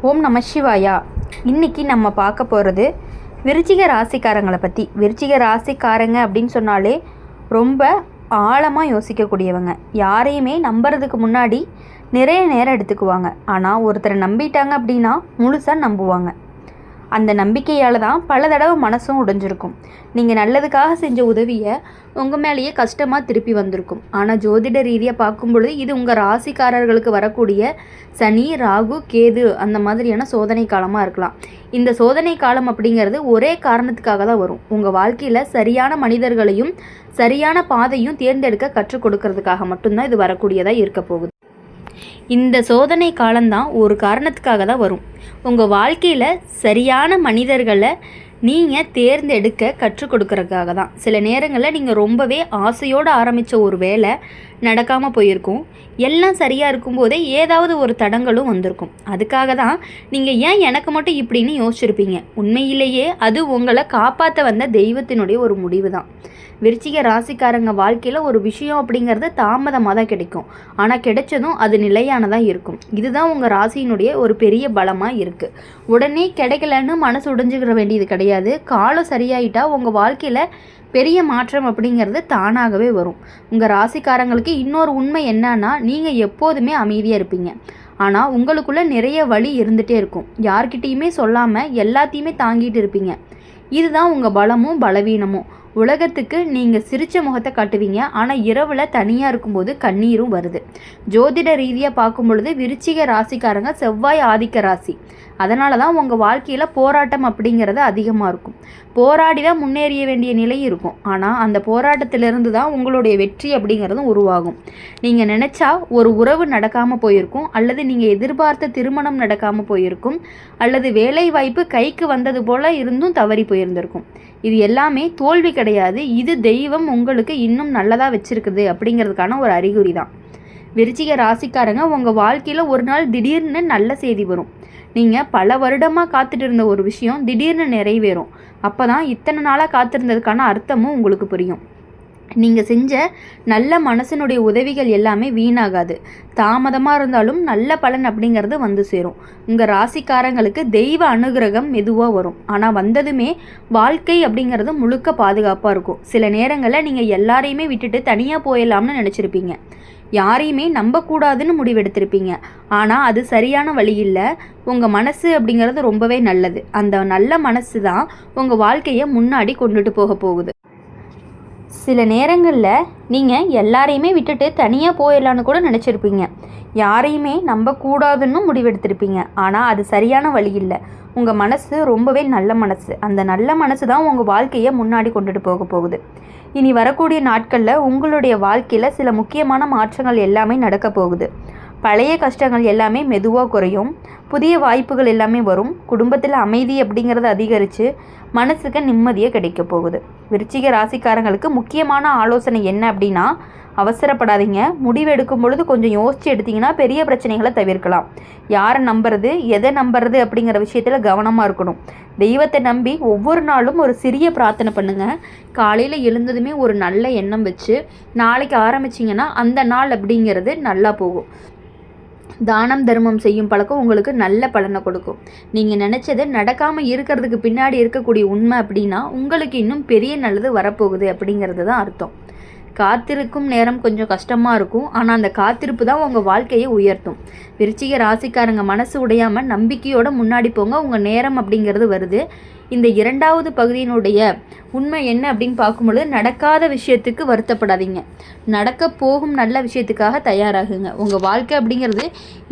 ஓம் நம சிவாயா. இன்றைக்கி நம்ம பார்க்க போகிறது விருச்சிக ராசிக்காரங்களை பற்றி. விருச்சிக ராசிக்காரங்க அப்படின்னு சொன்னாலே ரொம்ப ஆழமாக யோசிக்கக்கூடியவங்க. யாரையுமே நம்புறதுக்கு முன்னாடி நிறைய நேரம் எடுத்துக்குவாங்க. ஆனால் ஒருத்தரை நம்பிட்டாங்க அப்படின்னா முழுசாக நம்புவாங்க. அந்த நம்பிக்கையால் தான் பல தடவை மனசும் உடைஞ்சிருக்கும். நீங்கள் நல்லதுக்காக செஞ்ச உதவியை உங்கள் மேலேயே கஷ்டமாக திருப்பி வந்திருக்கும். ஆனால் ஜோதிட ரீதியாக பார்க்கும் பொழுது இது உங்கள் ராசிக்காரர்களுக்கு வரக்கூடிய சனி, ராகு, கேது அந்த மாதிரியான சோதனை காலமாக இருக்கலாம். இந்த சோதனை காலம் அப்படிங்கிறது ஒரே காரணத்துக்காக தான் வரும். உங்கள் வாழ்க்கையில் சரியான மனிதர்களையும் சரியான பாதையும் தேர்ந்தெடுக்க கற்றுக் கொடுக்கறதுக்காக மட்டும்தான் இது வரக்கூடியதாக இருக்க போகுது. இந்த சோதனை காலம்தான் ஒரு காரணத்துக்காக தான் வரும். உங்கள் வாழ்க்கையில் சரியான மனிதர்களை நீங்கள் தேர்ந்தெடுக்க கற்றுக் கொடுக்கறதுக்காக தான். சில நேரங்களில் நீங்கள் ரொம்பவே ஆசையோடு ஆரம்பித்த ஒரு வேலை நடக்காமல் போயிருக்கும். எல்லாம் சரியாக இருக்கும்போதே ஏதாவது ஒரு தடங்களும் வந்திருக்கும். அதுக்காக தான் நீங்கள் ஏன் எனக்கு மட்டும் இப்படின்னு யோசிச்சிருப்பீங்க. உண்மையிலேயே அது உங்களை காப்பாற்ற வந்த தெய்வத்தினுடைய ஒரு முடிவு தான். விருச்சிக ராசிக்காரங்க வாழ்க்கையில் ஒரு விஷயம் அப்படிங்கிறது தாமதமாக தான் கிடைக்கும். ஆனால் கிடைச்சதும் அது நிலையானதாக இருக்கும். இதுதான் உங்கள் ராசியினுடைய ஒரு பெரிய பலமாக இருக்குது. உடனே கிடைக்கலன்னு மனசு உடைஞ்சிக்கிற வேண்டியது கிடையாது. காலம் சரியாயிட்டா உங்கள் வாழ்க்கையில் பெரிய மாற்றம் அப்படிங்கிறது தானாகவே வரும். உங்கள் ராசிக்காரங்களுக்கு இன்னொரு உண்மை என்னன்னா, நீங்கள் எப்போதுமே அமைதியாக இருப்பீங்க. ஆனால் உங்களுக்குள்ளே நிறைய வலி இருந்துகிட்டே இருக்கும். யார்கிட்டையுமே சொல்லாமல் எல்லாத்தையுமே தாங்கிட்டு இருப்பீங்க. இதுதான் உங்கள் பலமும் பலவீனமும். உலகத்துக்கு நீங்கள் சிரித்த முகத்தை காட்டுவீங்க. ஆனால் இரவில் தனியாக இருக்கும்போது கண்ணீரும் வருது. ஜோதிட ரீதியாக பார்க்கும் பொழுது விருச்சிக ராசிக்காரங்க செவ்வாய் ஆதிக்க ராசி. அதனால தான் உங்கள் வாழ்க்கையில் போராட்டம் அப்படிங்கிறது அதிகமாக இருக்கும். போராடி தான் முன்னேறிய வேண்டிய நிலை இருக்கும். ஆனால் அந்த போராட்டத்திலிருந்து தான் உங்களுடைய வெற்றி அப்படிங்கிறதும் உருவாகும். நீங்கள் நினச்சா ஒரு உறவு நடக்காமல் போயிருக்கும், அல்லது நீங்கள் எதிர்பார்த்த திருமணம் நடக்காமல் போயிருக்கும், அல்லது வேலை வாய்ப்பு கைக்கு வந்தது போல் இருந்தும் தவறி போயிருந்திருக்கும். இது எல்லாமே தோல்வி கிடையாது. இது தெய்வம் உங்களுக்கு இன்னும் நல்லதாக வச்சுருக்குது அப்படிங்கிறதுக்கான ஒரு அறிகுறி தான். விருச்சிக ராசிக்காரங்க உங்கள் வாழ்க்கையில் ஒரு நாள் திடீர்னு நல்ல செய்தி வரும். நீங்கள் பல வருடமாக காத்துட்டு இருந்த ஒரு விஷயம் திடீர்னு நிறைவேறும். அப்போ தான் இத்தனை நாளாக காத்திருந்ததுக்கான அர்த்தமும் உங்களுக்கு புரியும். நீங்கள் செஞ்ச நல்ல மனசினுடைய உதவிகள் எல்லாமே வீணாகாது. தாமதமாக இருந்தாலும் நல்ல பலன் அப்படிங்கிறது வந்து சேரும். உங்கள் ராசிக்காரங்களுக்கு தெய்வ அனுகிரகம் மெதுவாக வரும். ஆனால் வந்ததுமே வாழ்க்கை அப்படிங்கிறது முழுக்க பாதுகாப்பாக இருக்கும். சில நேரங்களில் நீங்கள் எல்லாரையுமே விட்டுட்டு தனியாக போயிடலாம்னு நினச்சிருப்பீங்க. யாரையுமே நம்பக்கூடாதுன்னு முடிவெடுத்திருப்பீங்க. ஆனால் அது சரியான வழி இல்லை. உங்கள் மனசு அப்படிங்கிறது ரொம்பவே நல்லது. அந்த நல்ல மனசு தான் உங்கள் வாழ்க்கையை முன்னாடி கொண்டுட்டு போக போகுது. சில நேரங்களில் நீங்கள் எல்லாரையுமே விட்டுட்டு தனியாக போயிடலான்னு கூட நினச்சிருப்பீங்க. யாரையுமே நம்பக்கூடாதுன்னு முடிவெடுத்திருப்பீங்க. ஆனால் அது சரியான வழி இல்லை. உங்கள் மனசு ரொம்பவே நல்ல மனசு. அந்த நல்ல மனசு தான் உங்கள் வாழ்க்கையை முன்னாடி கொண்டுட்டு போக போகுது. இனி வரக்கூடிய நாட்களில் உங்களுடைய வாழ்க்கையில் சில முக்கியமான மாற்றங்கள் எல்லாமே நடக்க போகுது. பழைய கஷ்டங்கள் எல்லாமே மெதுவாக குறையும். புதிய வாய்ப்புகள் எல்லாமே வரும். குடும்பத்தில் அமைதி அப்படிங்கிறது அதிகரித்து மனசுக்கு நிம்மதியாக கிடைக்க போகுது. விருச்சிக ராசிக்காரங்களுக்கு முக்கியமான ஆலோசனை என்ன அப்படின்னா, அவசரப்படாதீங்க. முடிவு எடுக்கும் பொழுது கொஞ்சம் யோசித்து எடுத்திங்கன்னா பெரிய பிரச்சனைகளை தவிர்க்கலாம். யாரை நம்புறது, எதை நம்புறது அப்படிங்கிற விஷயத்தில் கவனமாக இருக்கணும். தெய்வத்தை நம்பி ஒவ்வொரு நாளும் ஒரு சிறிய பிரார்த்தனை பண்ணுங்கள். காலையில் எழுந்ததுமே ஒரு நல்ல எண்ணம் வச்சு நாளைக்கு ஆரம்பிச்சிங்கன்னா அந்த நாள் அப்படிங்கிறது நல்லா போகும். தானம் தர்மம் செய்யும் பழக்கம் உங்களுக்கு நல்ல பலனை கொடுக்கும். நீங்கள் நினச்சது நடக்காமல் இருக்கிறதுக்கு பின்னாடி இருக்கக்கூடிய உண்மை அப்படின்னா உங்களுக்கு இன்னும் பெரிய நல்லது வரப்போகுது அப்படிங்கிறது தான் அர்த்தம். காத்திருக்கும் நேரம் கொஞ்சம் கஷ்டமாக இருக்கும். ஆனால் அந்த காத்திருப்பு தான் உங்கள் வாழ்க்கையை உயர்த்தும். விருச்சிக ராசிக்காரங்க மனசு உடையாமல் நம்பிக்கையோடு முன்னாடி போங்க. உங்கள் நேரம் அப்படிங்கிறது வருது. இந்த இரண்டாவது பகுதியினுடைய உண்மை என்ன அப்படின்னு பார்க்கும்பொழுது, நடக்காத விஷயத்துக்கு வருத்தப்படாதீங்க. நடக்க போகும் நல்ல விஷயத்துக்காக தயாராகுங்க. உங்கள் வாழ்க்கை அப்படிங்கிறது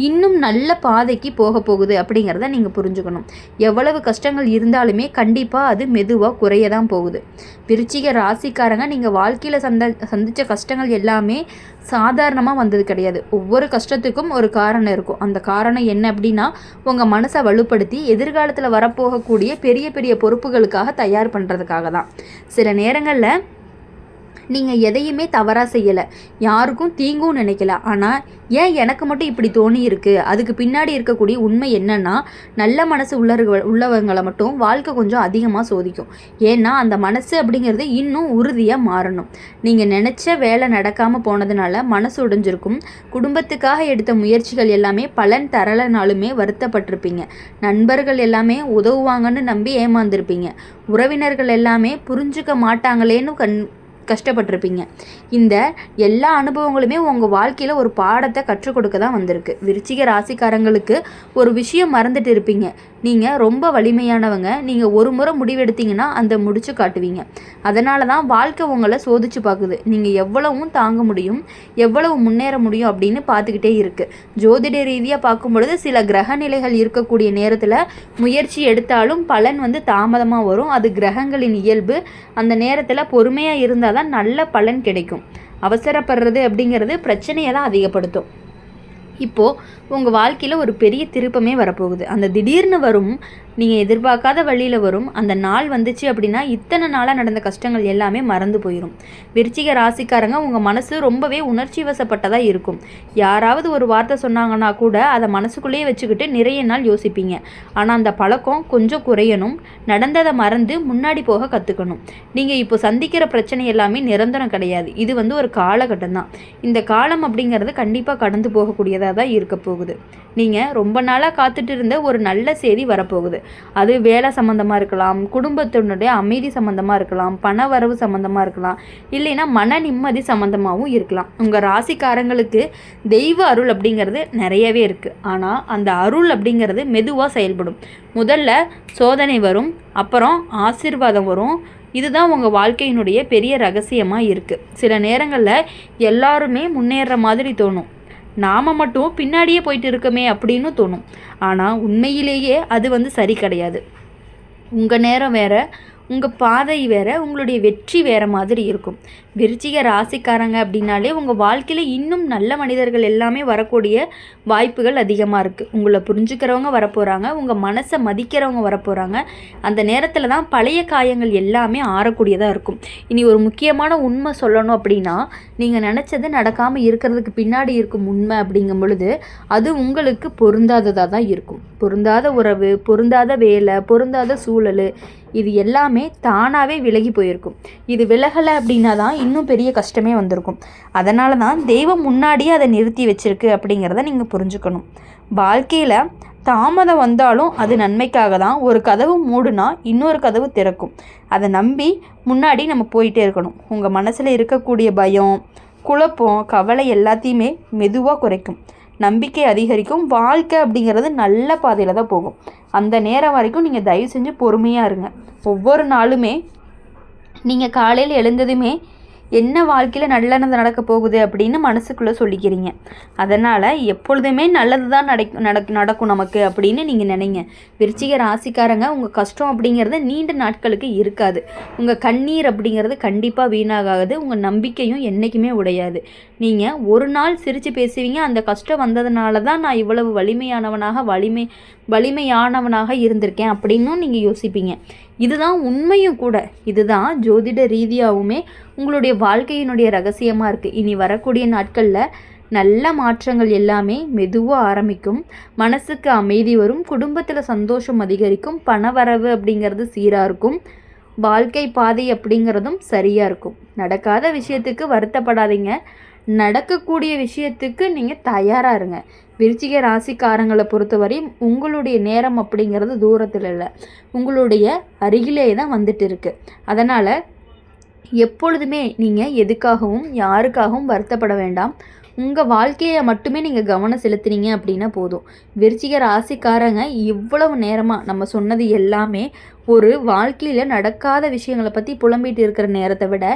இன்னும் நல்ல பாதைக்கு போக போகுது அப்படிங்கிறத நீங்கள் புரிஞ்சுக்கணும். எவ்வளவு கஷ்டங்கள் இருந்தாலுமே கண்டிப்பாக அது மெதுவாக குறைய தான் போகுது. விருச்சிக ராசிக்காரங்க நீங்கள் வாழ்க்கையில் சந்தித்த கஷ்டங்கள் எல்லாமே சாதாரணமாக வந்தது கிடையாது. ஒவ்வொரு கஷ்டத்துக்கும் ஒரு காரணம் இருக்கும். அந்த காரணம் என்ன அப்படின்னா, உங்கள் மனசை வலுப்படுத்தி எதிர்காலத்தில் வரப்போகக்கூடிய பெரிய பெரிய பொறுப்புகளுக்காக தயார் பண்ணுறதுக்காக தான். சில நேரங்களில் நீங்கள் எதையுமே தவறாக செய்யலை, யாருக்கும் தீங்கும் நினைக்கல. ஆனால் ஏன் எனக்கு மட்டும் இப்படி தோணி இருக்குது, அதுக்கு பின்னாடி இருக்கக்கூடிய உண்மை என்னன்னா, நல்ல மனசு உள்ளவங்களை மட்டும் வாழ்க்கை கொஞ்சம் அதிகமாக சோதிக்கும். ஏன்னா அந்த மனசு அப்படிங்கிறது இன்னும் உறுதியாக மாறணும். நீங்கள் நினச்ச வேலை நடக்காமல் போனதுனால மனசு உடைஞ்சிருக்கும். குடும்பத்துக்காக எடுத்த முயற்சிகள் எல்லாமே பலன் தரலைனாலுமே வருத்தப்பட்டிருப்பீங்க. நண்பர்கள் எல்லாமே உதவுவாங்கன்னு நம்பி ஏமாந்துருப்பீங்க. உறவினர்கள் எல்லாமே புரிஞ்சுக்க மாட்டாங்களேன்னு கஷ்டப்பட்டிருப்பீங்க. இந்த எல்லா அனுபவங்களுமே உங்கள் வாழ்க்கையில் ஒரு பாடத்தை கற்றுக் கொடுக்க தான் வந்திருக்கு. விருச்சிக ராசிக்காரங்களுக்கு ஒரு விஷயம் மறந்துட்டு இருப்பீங்க. நீங்கள் ரொம்ப வலிமையானவங்க. நீங்கள் ஒரு முறை முடிவெடுத்தீங்கன்னா அந்த முடிச்சு காட்டுவீங்க. அதனால தான் வாழ்க்கை உங்களை சோதிச்சு பார்க்குது. நீங்கள் எவ்வளவும் தாங்க முடியும், எவ்வளவு முன்னேற முடியும் அப்படின்னு பார்த்துக்கிட்டே இருக்குது. ஜோதிட ரீதியாக பார்க்கும் பொழுது சில கிரக நிலைகள் இருக்கக்கூடிய நேரத்தில் முயற்சி எடுத்தாலும் பலன் தாமதமாக வரும். அது கிரகங்களின் இயல்பு. அந்த நேரத்தில் பொறுமையாக இருந்தால் தான் நல்ல பலன் கிடைக்கும். அவசரப்படுறது அப்படிங்கிறது பிரச்சனையை தான் அதிகப்படுத்தும். இப்போது உங்கள் வாழ்க்கையில் ஒரு பெரிய திருப்பமே வரப்போகுது. அந்த திடீர்னு வரும், நீங்கள் எதிர்பார்க்காத வழியில் வரும். அந்த நாள் வந்துச்சு அப்படின்னா இத்தனை நாளாக நடந்த கஷ்டங்கள் எல்லாமே மறந்து போயிடும். விருச்சிக ராசிக்காரங்க உங்கள் மனசு ரொம்பவே உணர்ச்சி வசப்பட்டதாக இருக்கும். யாராவது ஒரு வார்த்தை சொன்னாங்கன்னா கூட அதை மனசுக்குள்ளேயே வச்சுக்கிட்டு நிறைய நாள் யோசிப்பீங்க. ஆனால் அந்த பழக்கம் கொஞ்சம் குறையணும். நடந்ததை மறந்து முன்னாடி போக கற்றுக்கணும். நீங்கள் இப்போ சந்திக்கிற பிரச்சனை எல்லாமே நிரந்தரம் கிடையாது. இது ஒரு காலகட்டம் தான். இந்த காலம் அப்படிங்கிறது கண்டிப்பாக கடந்து போகக்கூடியதாக தான் இருக்க போகுது. நீங்கள் ரொம்ப நாளாக காத்துட்டு இருந்த ஒரு நல்ல செய்தி வரப்போகுது. அது வேலை சம்மந்தமாக இருக்கலாம், குடும்பத்தினுடைய அமைதி சம்மந்தமாக இருக்கலாம், பண வரவு சம்மந்தமாக இருக்கலாம், இல்லைன்னா மன நிம்மதி சம்மந்தமாகவும் இருக்கலாம். உங்கள் ராசிக்காரங்களுக்கு தெய்வ அருள் அப்படிங்கிறது நிறையவே இருக்குது. ஆனால் அந்த அருள் அப்படிங்கிறது மெதுவாக செயல்படும். முதல்ல சோதனை வரும், அப்புறம் ஆசீர்வாதம் வரும். இதுதான் உங்கள் வாழ்க்கையினுடைய பெரிய ரகசியமாக இருக்குது. சில நேரங்களில் எல்லாருமே முன்னேற மாதிரி தோணும். நாம் மட்டும் பின்னாடியே போயிட்டு இருக்கமே அப்படின்னு தோணும். ஆனால் உண்மையிலேயே அது சரி கிடையாது. உங்கள் நேரம் வேறு, உங்கள் பாதை வேறு, உங்களுடைய வெற்றி வேறு மாதிரி இருக்கும். விருச்சிக ராசிக்காரங்க அப்படின்னாலே உங்கள் வாழ்க்கையில் இன்னும் நல்ல மனிதர்கள் எல்லாமே வரக்கூடிய வாய்ப்புகள் அதிகமாக இருக்குது. உங்களை புரிஞ்சுக்கிறவங்க வரப்போகிறாங்க, உங்கள் மனசை மதிக்கிறவங்க வரப்போகிறாங்க. அந்த நேரத்தில் தான் பழைய காயங்கள் எல்லாமே ஆறக்கூடியதாக இருக்கும். இனி ஒரு முக்கியமான உண்மை சொல்லணும் அப்படின்னா, நீங்கள் நினச்சது நடக்காமல் இருக்கிறதுக்கு பின்னாடி இருக்கும் உண்மை அப்படிங்கும் பொழுது அது உங்களுக்கு பொருந்தாததாக தான் இருக்கும். பொருந்தாத உறவு, பொருந்தாத வேலை, பொருந்தாத சூழல், இது எல்லாமே தானாகவே விலகி போயிருக்கும். இது விலகலை அப்படின்னா தான் இன்னும் பெரிய கஷ்டமே வந்திருக்கும். அதனால தான் தெய்வம் முன்னாடியே அதை நிறுத்தி வச்சிருக்கு அப்படிங்கிறத நீங்கள் புரிஞ்சுக்கணும். வாழ்க்கையில் தாமதம் வந்தாலும் அது நன்மைக்காக தான். ஒரு கதவு மூடுனா இன்னொரு கதவு திறக்கும். அதை நம்பி முன்னாடி நம்ம போயிட்டே இருக்கணும். உங்கள் மனசில் இருக்கக்கூடிய பயம், குழப்பம், கவலை எல்லாத்தையுமே மெதுவாக குறைக்கும். நம்பிக்கை அதிகரிக்கும். வாழ்க்கை அப்படிங்கிறது நல்ல பாதையில் தான் போகும். அந்த நேரம் வரைக்கும் நீங்கள் தயவு செஞ்சு பொறுமையாக இருங்க. ஒவ்வொரு நாளுமே நீங்கள் காலையில் எழுந்ததுமே என்ன வாழ்க்கையில் நல்லது நடக்க போகுது அப்படின்னு மனசுக்குள்ளே சொல்லிக்கிறீங்க. அதனால் எப்பொழுதுமே நல்லது தான் நடக்கும் நமக்கு அப்படின்னு நீங்கள் நினைங்க. விருச்சிக ராசிக்காரங்க உங்கள் கஷ்டம் அப்படிங்கிறது நீண்ட நாட்களுக்கு இருக்காது. உங்கள் கண்ணீர் அப்படிங்கிறது கண்டிப்பாக வீணாகாது. உங்கள் நம்பிக்கையும் என்றைக்குமே உடையாது. நீங்கள் ஒரு நாள் சிரித்து பேசுவீங்க. அந்த கஷ்டம் வந்ததுனால தான் நான் இவ்வளவு வலிமையானவனாக இருந்திருக்கேன் அப்படின்னும் நீங்கள் யோசிப்பீங்க. இதுதான் உண்மையும் கூட. இதுதான் ஜோதிட ரீதியாகவுமே உங்களுடைய வாழ்க்கையினுடைய ரகசியமாக இருக்குது. இனி வரக்கூடிய நாட்களில் நல்ல மாற்றங்கள் எல்லாமே மெதுவாக ஆரம்பிக்கும். மனசுக்கு அமைதி வரும். குடும்பத்தில் சந்தோஷம் அதிகரிக்கும். பணவரவு அப்படிங்கிறது சீராக இருக்கும். வாழ்க்கை பாதை அப்படிங்கிறதும் சரியாக இருக்கும். நடக்காத விஷயத்துக்கு வருத்தப்படாதீங்க. நடக்கக்கூடிய விஷயத்துக்கு நீங்கள் தயாராக இருங்க. விருச்சிக ராசிக்காரங்களை பொறுத்தவரை உங்களுடைய நேரம் அப்படிங்கிறது தூரத்தில் இல்லை, உங்களுடைய அருகிலே தான் வந்துட்டு இருக்குது. அதனால் எப்பொழுதுமே நீங்கள் எதுக்காகவும் யாருக்காகவும் வருத்தப்பட வேண்டாம். உங்கள் வாழ்க்கையை மட்டுமே நீங்கள் கவனம் செலுத்துனீங்க அப்படின்னா போதும். விருச்சிக ராசிக்காரங்க இவ்வளவு நேரமாக நம்ம சொன்னது எல்லாமே ஒரு வாழ்க்கையில் நடக்காத விஷயங்களை பற்றி புலம்பிட்டு இருக்கிற நேரத்தை விட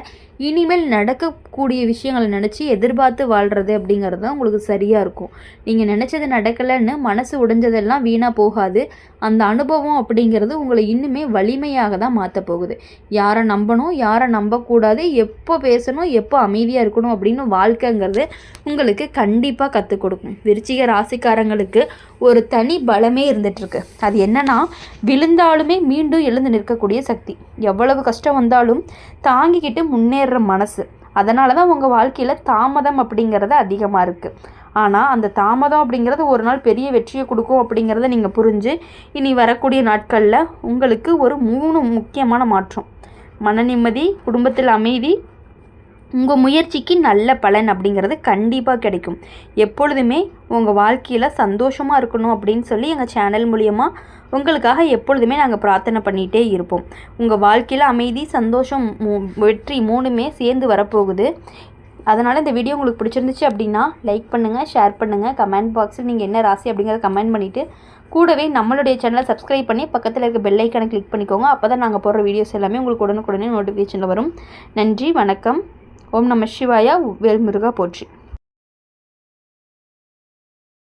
இனிமேல் நடக்கக்கூடிய விஷயங்களை நினச்சி எதிர்பார்த்து வாழ்கிறது அப்படிங்கிறது தான் உங்களுக்கு சரியாக இருக்கும். நீங்கள் நினச்சது நடக்கலைன்னு மனசு உடைஞ்சதெல்லாம் வீணாக போகாது. அந்த அனுபவம் அப்படிங்கிறது உங்களை இன்னுமே வலிமையாக தான் மாற்ற போகுது. யாரை நம்பணும், யாரை நம்பக்கூடாது, எப்போ பேசணும், எப்போ அமைதியாக இருக்கணும் அப்படின்னு வாழ்க்கைங்கிறது உங்களுக்கு கண்டிப்பாக கற்றுக் கொடுக்கும். விருச்சிக ராசிக்காரங்களுக்கு ஒரு தனி பலமே இருந்துகிட்ருக்கு. அது என்னன்னா, விழுந்தாலுமே மீண்டும் எழுந்து நிற்கக்கூடிய சக்தி. எவ்வளவு கஷ்டம் வந்தாலும் தாங்கிக்கிட்டு முன்னேறுற மனசு. அதனால தான் உங்கள் வாழ்க்கையில் தாமதம் அப்படிங்கிறது அதிகமாக இருக்குது. ஆனால் அந்த தாமதம் அப்படிங்கிறது ஒரு நாள் பெரிய வெற்றியை கொடுக்கும் அப்படிங்கிறத நீங்கள் புரிஞ்சு இனி வரக்கூடிய நாட்களில் உங்களுக்கு ஒரு 3 முக்கியமான மாற்றம்: மன நிம்மதி, குடும்பத்தில் அமைதி, உங்கள் முயற்சிக்கு நல்ல பலன் அப்படிங்கிறது கண்டிப்பாக கிடைக்கும். எப்பொழுதுமே உங்கள் வாழ்க்கையில் சந்தோஷமாக இருக்கணும் அப்படின்னு சொல்லி எங்கள் சேனல் மூலியமாக உங்களுக்காக எப்பொழுதுமே நாங்கள் பிரார்த்தனை பண்ணிகிட்டே இருப்போம். உங்கள் வாழ்க்கையில் அமைதி, சந்தோஷம், வெற்றி 3மே சேர்ந்து வரப்போகுது. அதனால் இந்த வீடியோ உங்களுக்கு பிடிச்சிருந்துச்சு அப்படின்னா லைக் பண்ணுங்கள், ஷேர் பண்ணுங்கள், கமெண்ட் பாக்ஸில் நீங்கள் என்ன ராசி அப்படிங்கிறத கமெண்ட் பண்ணிவிட்டு கூடவே நம்மளுடைய சேனலை சப்ஸ்கிரைப் பண்ணி பக்கத்தில் இருக்க பெல் ஐக்கானை கிளிக் பண்ணிக்கோங்க. அப்போ தான் நாங்கள் போடுற வீடியோஸ் எல்லாமே உங்களுக்கு உடனுக்குடனே நோட்டிஃபிகேஷனில் வரும். நன்றி, வணக்கம். ஓம் நம சிவாயா. வேல்முருகா போற்றி.